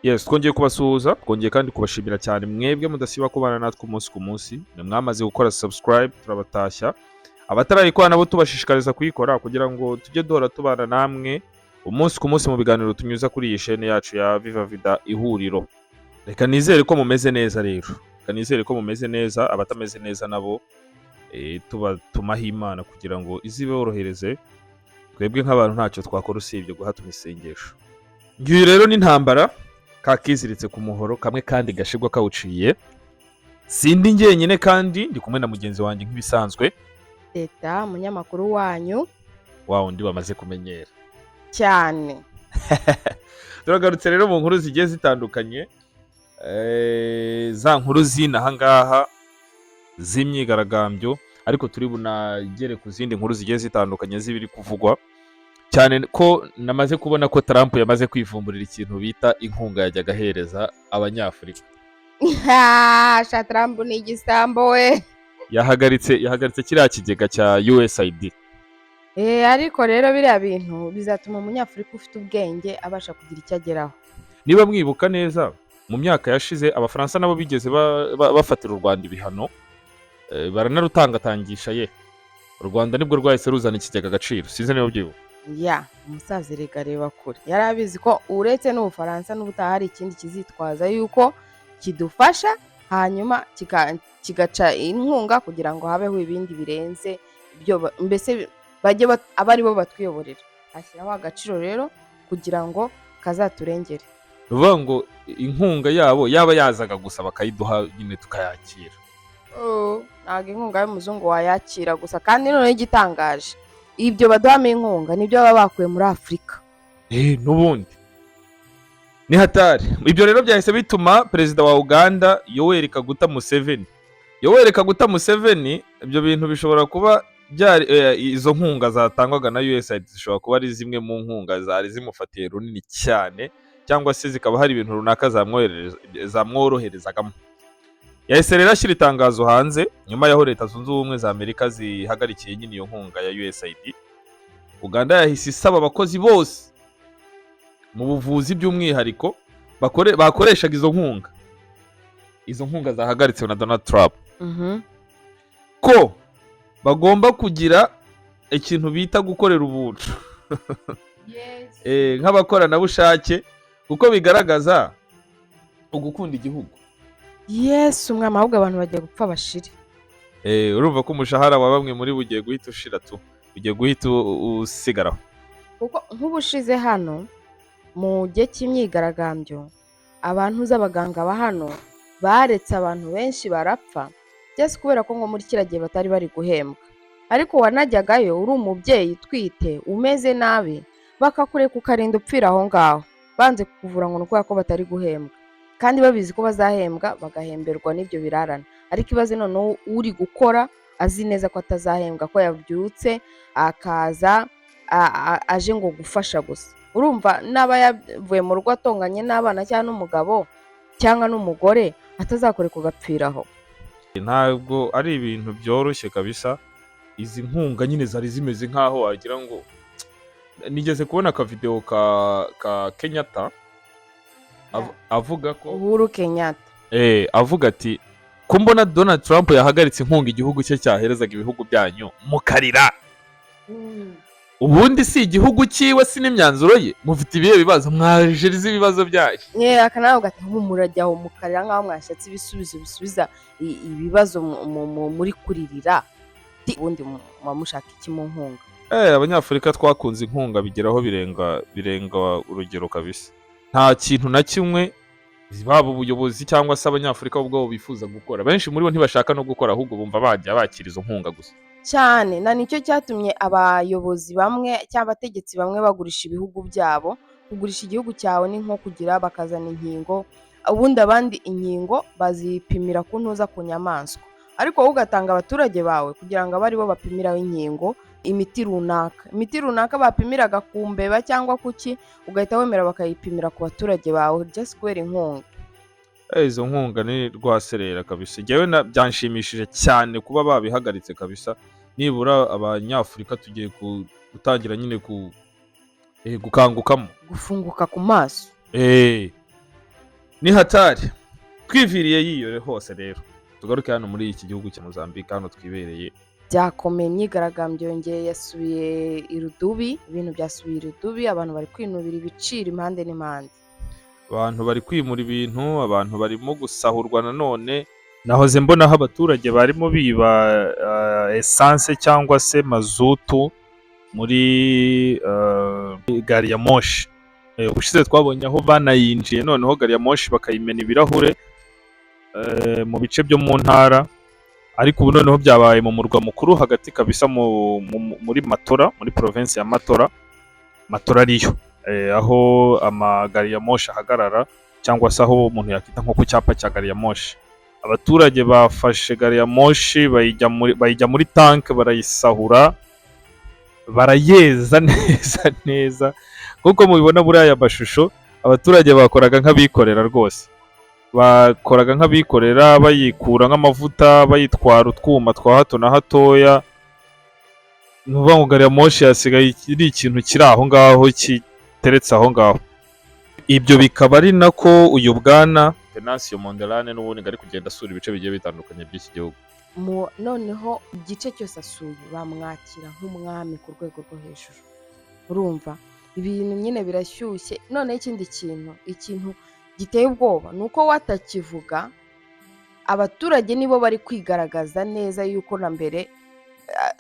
Yes, twongeye kubasuhuza, twongeye kandi kubashimira cyane mwebwe mudasiba kubana natwe umunsi ku munsi. Mwe mwamaze gukora subscribe, turabatashya. Abatarayikora nabo tubashishikariza kuyikora kugira ngo tujye duhora tubana namwe umunsi ku munsi mu biganiro tunyuza kuri iyi chaîne yacu ya Viva Vida Ihuriro. Reka nizere ko mumeze neza rero. Reka nizere ko mumeze neza, abatameze neza nabo tubatumaho Imana kugira ngo iziborohereze. Twebwe nk'abantu ntacyo twakora usibye guhatuma isengesho. Ngiyi rero ni intambara kakiziritse ku muhoro kamwe kandi gashigwa kawuciye. Sindi njyenyine kandi ndi kumwe na mugenzi wanjye nk'ibisanzwe. Teta umunyamakuru wanyu Wa undi bamaze kumenyera. cyane. Turagarutse rero mu nkuru zigiye zitandukanye. Za nkuru z'inaha ngaha z'imyigaragambyo, ariko turi bunagere ku zindi nkuru zigiye zitandukanye zibiri kuvugwa. Cyane ko namaze kubona ko Trump yamaze kwivumburira ikintu bita inkunga yajyaga ahereza Abanyafurika. Trump ni igisambo we. Yahagaritse kiriya kigega cya USAID. Ariko rero biriya bintu bizatuma umunyafurika ufite ubwenge abasha kugira icyo ageraho. Niba mwibuka neza mu myaka yashize Abafaransa nabo bigeze bafatira u Rwanda ibihano, baranarutangatangisha ye. U Rwanda nibwo rwahise ruzana ikigega agaciro, sinzi niba byibuka. Umusaza reka reba kure yari abizi ko uretse n'Ubufaransa n'ubutaha hari ikindi kizitwaza yuko kidufasha, hanyuma kigaca inkunga kugira ngo habeho ibindi birenze ibyo, mbese bajye aba ari bo batwiyoborera. Ashyiraho agaciro rero kugira ngo kazaturengere. Bivuga ngo inkunga yabo yaba yazaga gusa bakayiduha nyine tukayakira. Ntabwo inkunga y'umuzungu wayakira gusa, kandi noneho igitangaje ibyo baduhamo inkunga nibyo baba bakuye muri Afurika. N'ubundi ni hatari. Ibyo rero byahise bituma perezida wa Uganda Yoweri Kaguta Museveni, ibyo bintu bishobora kuba izo nkunga zatangwaga na USAID zishobora kuba ari zimwe mu nkunga zari zimufatiye runini cyane, cyangwa se zikaba hari ibintu runaka zamworoherezagamo. Yahise rero ashyira itangazo hanze nyuma y'aho Leta Zunze Ubumwe za Amerika zihagarikiye nyine iyo nkunga ya USAID. Uganda yahise isaba abakozi bose mu buvuzi by'umwihariko bakoreshaga izo nkunga zahagaritswe na Donald Trump, ko bagomba kugira ikintu bita gukorera ubuntu nk'abakoranabushake, kuko bigaragaza ugukunda igihugu. Umwami, ahubwo abantu bagiye gupfa bashire. Urumva ko umushahara wa bamwe muri bugiye guhita ushira ugiye guhita usigaraho. Kuko nk'ubushize hano mu gihe cy'imyigaragambyo, abantu z'abaganga ba hano baretse abantu benshi barapfa, byose kubera ko ngo muri kiriya gihe batari bari guhembwa. Ariko wanajyagayo uri umubyeyi utwite umeze nabi, bakakureka ukarinda upfira aho ngaho, banze kukuvura ngo ni ukubera ko batari guhembwa, kandi babizi ko bazahembwa bagahemberwa n'ibyo birarana. Ariko ibaze noneho uri gukora azi neza ko atazahembwa, ko yabyutse akaza aje ngo gufasha gusa. Urumva n'aba yavuye mu rugo atonganye n'abana cyangwa n'umugabo cyangwa n'umugore, atazakoreka ugapfiraho. Ntabwo ari ibintu byoroshye kabisa. Izi nkunga nyine zari zimeze nk'aho wagira ngo, nigeze kubona aka video ka Kenyatta avuga ko Uhuru Kenyatta avuga ati ko mbona Donald Trump yahagaritse inkunga igihugu cye cyaherezaga ibihugu byanyu mukarira. Ubundi si igihugu cyiwe, si n'imyanzuro ye, mufite ibihe bibazo mwajeriza ibibazo byanyu. akanavuga ati murajyaho mukarira nk'aho mwashatse ibisubizo bisubiza ibibazo muri kuririra. Ubundi mushaka iki mu nkunga? Abanyafurika twakunze inkunga bigeraho birenga urugero kabisa. Nta kintu na kimwe baba ubuyobozi cyangwa se Abanyafurika ubwabo bifuza gukora. Benshi muri bo ntibashaka no gukora, ahubwo bumva bajya bakira izo nkunga gusa cyane. Na nicyo cyatumye abayobozi bamwe cyangwa abategetsi bamwe bagurisha ibihugu byabo. Kugurisha igihugu cyawe ni nko kugira bakazana inkingo, ubundi abandi inkingo bazipimira ku ntuza ku nyamaswa, ariko wowe ugatanga abaturage bawe kugira ngo abe ari bo bapimiraho inkingo imiti runaka bapimiraga ku mbeba cyangwa kuki, ugahita wemera bakayipimira ku baturage bawe just kubera inkunga. Izo nkunga ni rwaserera kabisa. Njyewe byanshimishije cyane kuba babihagaritse kabisa. Nibura Abanyafurika tugiye gutangira nyine gukangukamo, gufunguka ku maso. ni hatari twiviriye yiyore hose rero tugaruke hano muri iki gihugu cya Mozambique hano twibereye. byakomeye, imyigaragambyo yongeye yasubiye irudubi, ibintu byasubiye irudubi, abantu bari kwinubira ibiciro impande n'impande. Abantu bari kwimura ibintu, abantu barimo gusahurwa nanone. Nahoze mbona aho abaturage barimo biba essence cyangwa se mazutu muri gari ya moshi. Ubushize twabonye aho banayinjiye noneho gari ya moshi bakayimena ibirahure mu bice byo mu ntara, ariko ubu noneho byabaye mu murwa mukuru hagati kabisa muri Matora, muri province ya Matora. Matora ariyo aho amagari ya moshi ahagarara, cyangwa se aho umuntu yakita nko ku cyapa cya gari ya moshi. Abaturage bafashe gari ya moshi bayijya muri tank, barayisahura, barayeza neza neza. Kuko mubibona muri aya mashusho, abaturage bakoraga nk'abikorera rwose, bakoraga nk'abikorera, bayikura nk'amavuta, bayitwara utwuma twa hato na hatoya. Ni ukuvuga ngo gari ya moshi yasigaye ari ikintu kiri aho ngaho, kiteretse aho ngaho. Ibyo bikaba ari nako uyu bwana Venancio Mondlane n'ubundi ari kugenda asura ibice bigiye bitandukanye by'iki gihugu. Noneho igice cyose asuye bamwakira nk'umwami ku rwego rwo hejuru. Urumva ibintu nyine birashyushye. Noneho ikindi ikintu giteye ubwoba ni uko watakivuga, abaturage nibo bari kwigaragaza neza yuko na mbere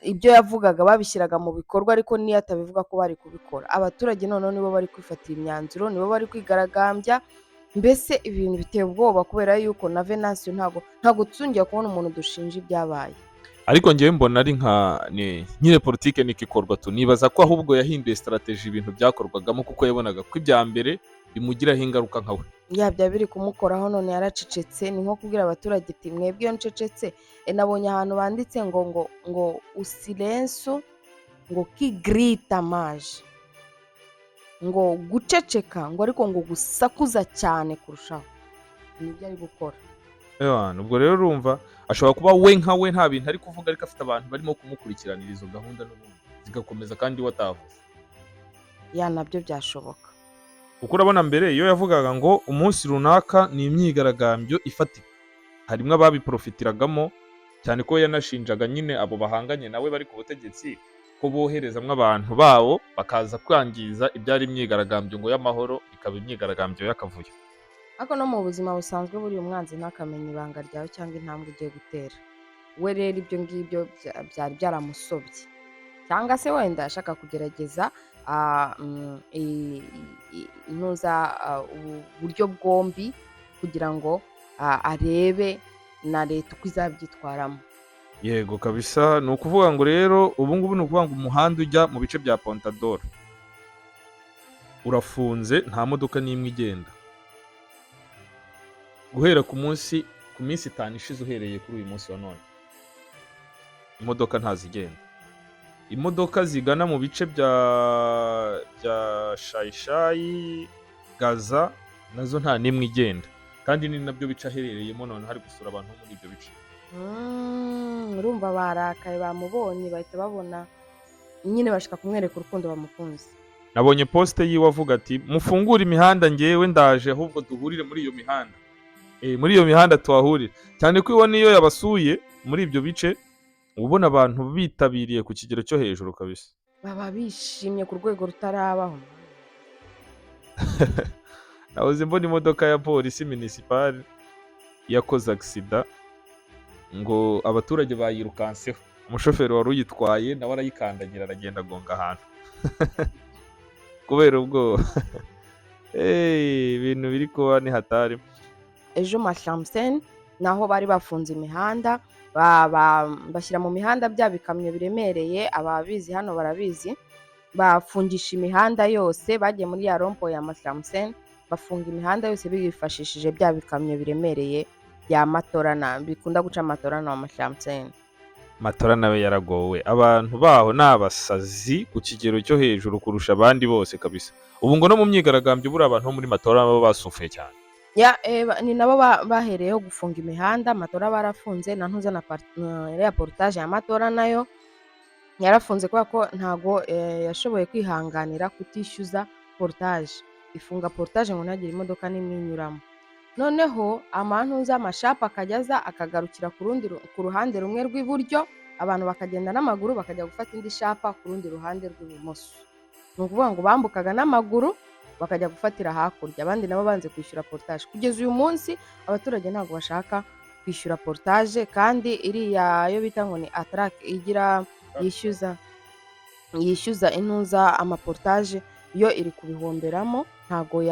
ibyo yavugaga babishyiraga mu bikorwa, ariko niyo atabivuga ko bari kubikora. Abaturage noneho nibo bari kwifatira imyanzuro, nibo bari kwigaragambya. Mbese ibintu biteye ubwoba kubera yuko na Venancio ntago tuzongera kubona umuntu dushinja ibyabaye. Ariko ngewe mbona ari nyine politike nikikorwa tu, nibaza ko ahubwo yahinduye strategy ibintu byakorwagamo, kuko yabonaga ko ibya mbere bimugiraho ingaruka nkawe. Byaba biri kumukoraho, none yaracecetse. Ni nko kubwira abaturage ati mwebwe iyo ncecetse, nabonye ahantu banditse ngo usilensu ngo kigrita maje, ngo guceceka, ngo ariko ngo gusakuza cyane kurushaho. Nibyo ari gukora. Ubwo rero urumva ashobora kuba we nkawe nta bintu ari kuvuga, ariko afite abantu barimo kumukurikiranira izo gahunda n'ubundi zigakomeza kandi watavuze. Nabyo byashoboka. Kuko urabona mbere iyo yavugaga ngo umunsi runaka ni imyigaragambyo ifatika, harimo ababiprofitiragamo cyane, ko yanashinjaga nyine abo bahanganye nawe bari ku butegetsi ko boherezamwo abantu bawo bakaza kwangiza ibyari imyigaragambyo ngo y'amahoro, ikaba imyigaragambyo y'akavuyo. Ariko no mu buzima busanzwe buri umwanzi ntakamenya ibanga ryawe cyangwa intambwe ugiye gutera. We rero ibyo ngibyo byari byaramusobye, cyangwa se wenda ashaka kugerageza uburyo bwombi kugira ngo arebe na leta uko izabyitwaramo. Yego kabisa. Ni ukuvuga ngo rero ubu ngubu ni ukuvuga ngo umuhanda ujya mu bice bya Pontador urafunze, nta modoka n'imwe igenda guhera ku minsi 5 ishize. Uhereye kuri uyu munsi wa none imodoka ntazigenda. Imodoka zigana mu bice bya Shayishayi, Gaza, nazo nta n'imwe igenda, kandi ni nabyo bice aherereyemo none hari gusura abantu muri ibyo bice. Urumva barakaye, bamubonye bahita babona nyine bashaka kumwereka urukundo bamukunze. Nabonye poste yiwe avuga ati mufungure imihanda, ngewe ndaje ahubwo duhurire muri iyo mihanda. Muri iyo mihanda tuhahurire, cyane ko iwe niyo yabasuye muri ibyo bice ubona abantu bitabiriye ku kigero cyo hejuru kabisa. Baba bishimye ku rwego rutarabaho. Nahoze mbona imodoka ya polisi municipal yakoze accident, ngo abaturage bayirukanseho, umushoferi wari uyitwaye nawe arayikandagira aragenda agonga ahantu kubera ubwo ibintu biri kuba ni hatari. Ejo Mashamsen naho bari bafunze imihanda, bashyira mu mihanda bya bikamyo biremereye, ababizi hano barabizi, bafungisha imihanda yose. Bagiye muri ya rompo ya Mashamsen bafunga imihanda yose bifashishije bya bikamyo biremereye ya Matora, bikunda guca Matora na Mashamsen. Matora nawe yaragowe, abantu baho n'abasazi ku kigero cyo hejuru kurusha abandi bose kabisa. Ubu ngo no mu myigaragambyo buri abantu bo muri Matora baba basufuye cyane. Ni nabo bahereyeho gufunga imihanda. Matora barafunze, na ntuza na portage ya Matora nayo yarafunze kubera ko ntago yashoboye kwihanganira kutishyuza portage. Ifunga portage ngo ntagire imodoka n'imwe inyuramo. noneho amantuza amashapu akajya aza akagarukira ku ruhande rumwe rw'iburyo, abantu bakagenda n'amaguru bakajya gufata indi shapa ku rundi ruhande rw'ibumoso. Ni ukuvuga ngo bambukaga n'amaguru bakajya gufatira hakurya, abandi nabo banze kwishyura portage. Kugeza uyu munsi abaturage ntabwo bashaka kwishyura portage, kandi iriya yo bita ngo ni atarake igira yishyuza intuza amaportage yo iri kubihomberamo, ntabwo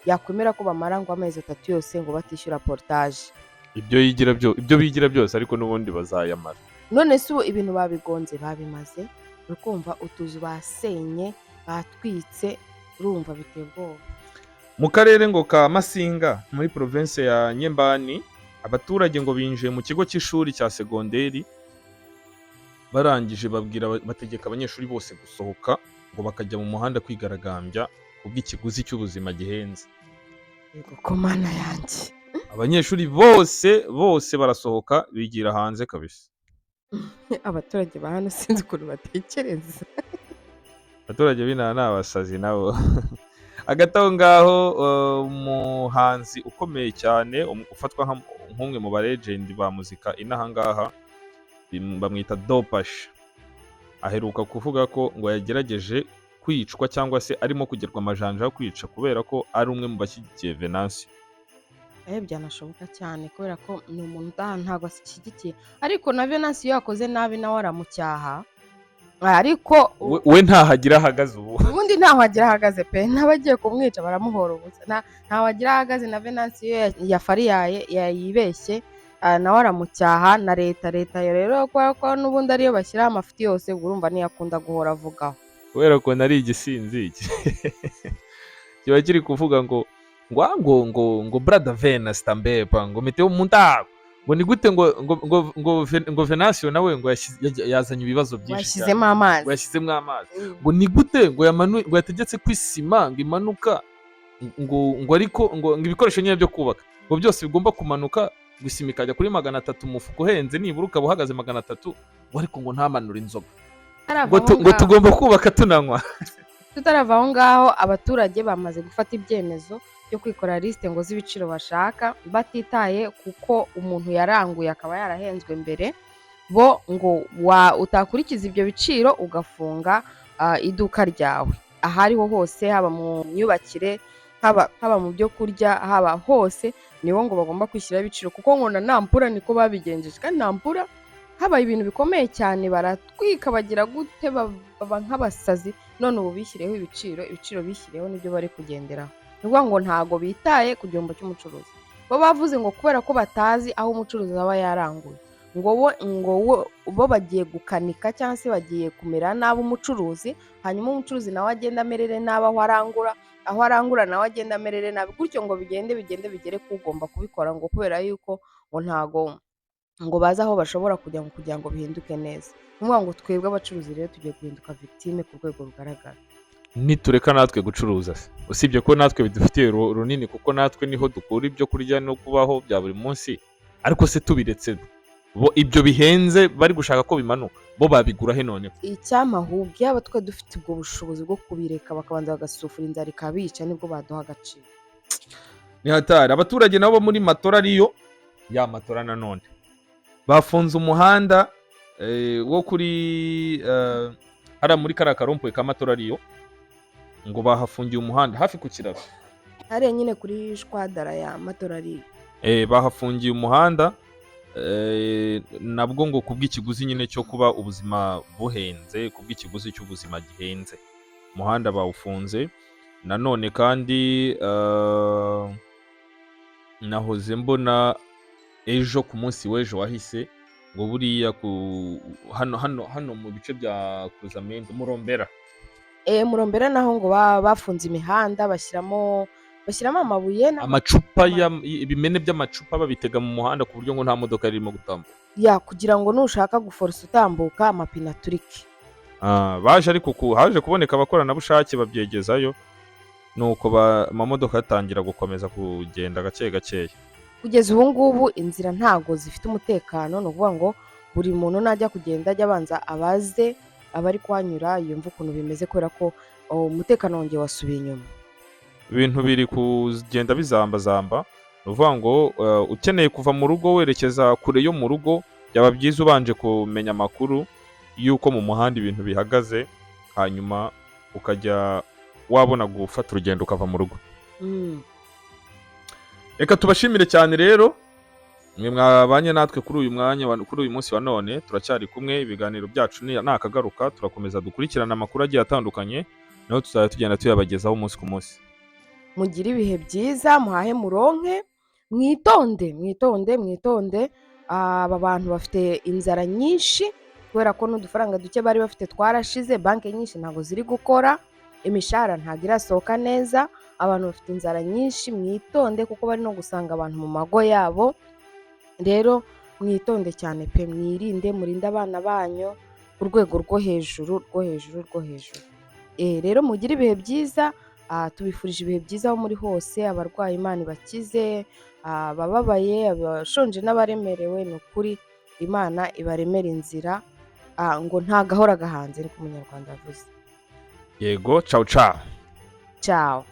yakwemera ko bamara ngo amezi 3 yose ngo batishyura portage. ibyo bigira byose ariko n'ubundi bazayamara. None se ubu ibintu babigonze babimaze, ukumva utuzu basenye batwitse, urumva biteye ubwoba. Mu karere ngo ka Masinga muri province ya Nyembani, abaturage ngo binjiye mu kigo cy'ishuri cya segonderi, barangije bategeka abanyeshuri bose gusohoka ngo bakajya mu muhanda kwigaragambya kubw'ikiguzi cy'ubuzima gihenze. Yego ko mana yanjye. Abanyeshuri bose barasohoka bigira hanze kabisa. Abaturage ba hano sinzi ukuntu batekereza. Abaturage b'inaha ni abasazi nabo. Hagati aho ngaho umuhanzi ukomeye cyane ufatwa nk'umwe mu balegend ba muzika inaha ngaha, bamwita Dopash, aheruka kuvuga ko ngo yagerageje kwicwa cyangwa se arimo kugerwa amajanja yo kwica kubera ko ari umwe mu bashyigikiye Venancio. Byanashoboka cyane kubera ko ni umuntu ntabwo ashyigikiye, ariko na Venancio iyo yakoze nabi nawe aramucyaha, ariko we ntahagira ahagaze ubundi ntaho agira ahagaze pe, n'abagiye kumwica baramuhora ubusa, ntaho agira ahagaze. Na Venancio yafariyaye yayibeshye, nawe aramucyaha, na leta rero kubera ko n'ubundi ariyo bashyiraho amafuti yose, urumva niyo akunda guhora avugaho kubera ko nari igisinzi kiba kiri kuvuga ngo brother Venus Tambepa ngo meteo mundago ngo ni gute ngo Venancio nawe ngo yazanye ibibazo byinshi cyane, yashyizemo amazi ngo ni gute ngo yategetse kwisima ngo imanuka ngo ariko ngo ibikoresho nyine byo kubaka ngo byose bigomba kumanuka, gusima ikajya kuri 300 umufuko uhenze, nibura ukaba uhagaze 300, ngo ariko ngo ntamanura inzoga, ngo tugomba kubaka tunanywa. Tutarava aho ngaho, abaturage bamaze gufata ibyemezo byo kwikora liste ngo z'ibiciro bashaka, batitaye kuko umuntu yaranguye akaba yarahenzwe mbere, bo ngo utakurikiza ibyo biciro ugafunga iduka ryawe. Ahariho hose, haba mu myubakire, haba mu byo kurya, haba hose nibo ngo bagomba kwishyira ibiciro, kuko ngo na Nampura niko babigenjeje. Kandi Nampura habaye ibintu bikomeye cyane, baratwika bagira gute, baba nk'abasazi. None ubu bishyiriyeho ibiciro bishyiriyeho nibyo bari kugenderaho. Ni ukuvuga ngo ntago bitaye ku gihombo cy'umucuruzi. Bo bavuze ngo kubera ko batazi aho umucuruzi aba yaranguye, ngo bo bagiye gukanika cyangwa se bagiye kumera nabi umucuruzi, hanyuma umucuruzi nawe agenda amerere nabi aho arangura nawe agenda amerere nabi, gutyo ngo bigende bigere kugomba kubikora, ngo kubera yuko ngo ntago ngo bazi aho bashobora kujya kugira ngo bihinduke neza. Ni ukuvuga ngo twebwe abacuruzi rero tugiye guhinduka victime ku rwego rugaragara. Nitureka natwe gucuruza, usibye ko natwe bidufitiye runini, kuko natwe niho dukura ibyo kurya no kubaho bya buri munsi, ariko se tubiretse bo ibyo bihenze bari gushaka ko bimanuka, bo babigura he none? Icyamahubwe yaba twe dufite ubwo bushobozi bwo kubireka bakabanza bagasufura inzara ikabica, nibwo baduha agaciro. Ni hatari. Abaturage nabo muri Matora ariyo ya Matora nanone bafunze umuhanda wo kuri hara muri kara karompo ka Matora ariyo, ngo bahafungiye umuhanda hafi ku kiraro, hariya nyine kuri shwadara ya Matora ariyo. Bahafungiye umuhanda nabwo ngo kubw'ikiguzi nyine cyo kuba ubuzima buhenze, kubw'ikiguzi cy'ubuzima gihenze, umuhanda bawufunze. Nanone kandi nahoze mbona ejo ku munsi w'ejo wahise ngo buriya hano mu bice bya Cruzamento Murombera, Murombera naho ngo bafunze imihanda bashyiramo amabuye amacupa ibimene by'amacupa babitega mu muhanda ku buryo ngo nta modoka irimo gutambuka, kugira ngo nushaka guforsa utambuka amapine aturike. Baje ariko haje kuboneka abakoranabushake babyegezayo, nuko amamodoka yatangira gukomeza kugenda gake gakeya. Kugeza ubu ngubu inzira ntago zifite umutekano, ni ukuvuga ngo buri muntu najya kugenda ajya abanza abaze abari kuhanyura yumva ukuntu bimeze, kubera ko umutekano wongeye wasubiye inyuma. ibintu biri kugenda bizambazamba, ni ukuvuga ngo ukeneye kuva mu rugo werekeza kure yo mu rugo, byaba byiza ubanje kumenya amakuru y'uko mu muhanda ibintu bihagaze, hanyuma ukajya wabona gufata urugendo ukava mu rugo. Mm. Reka tubashimire cyane rero, mwe mwabanye natwe kuri uyu mwanya kuri uyu munsi wa none, turacyari kumwe, ibiganiro byacu ni akagaruka, turakomeza dukurikirana amakuru agiye atandukanye, naho tuzajya tugenda tuyabagezaho umunsi ku munsi. Mugire ibihe byiza, muhahe muronke, mwitonde mwitonde mwitonde. Aba bantu bafite inzara nyinshi kubera ko n'udufaranga duke bari bafite twarashize, banki nyinshi ntabwo ziri gukora, imishahara ntabwo irasohoka neza, abantu bafite inzara nyinshi, mwitonde kuko bari no gusanga abantu mu mago yabo. Rero mwitonde cyane pe, mwirinde, murinde abana banyu ku rwego rwo hejuru rwo hejuru rwo hejuru. Rero mugire ibihe byiza, tubifurije ibihe byiza aho muri hose, abarwayi Imana ibakize, abababaye, abashonje n'abaremerewe, ni ukuri Imana ibaremera inzira, ngo nta gahora gahanze niko umunyarwanda yavuze. Yego, ciao ciao. Ciao.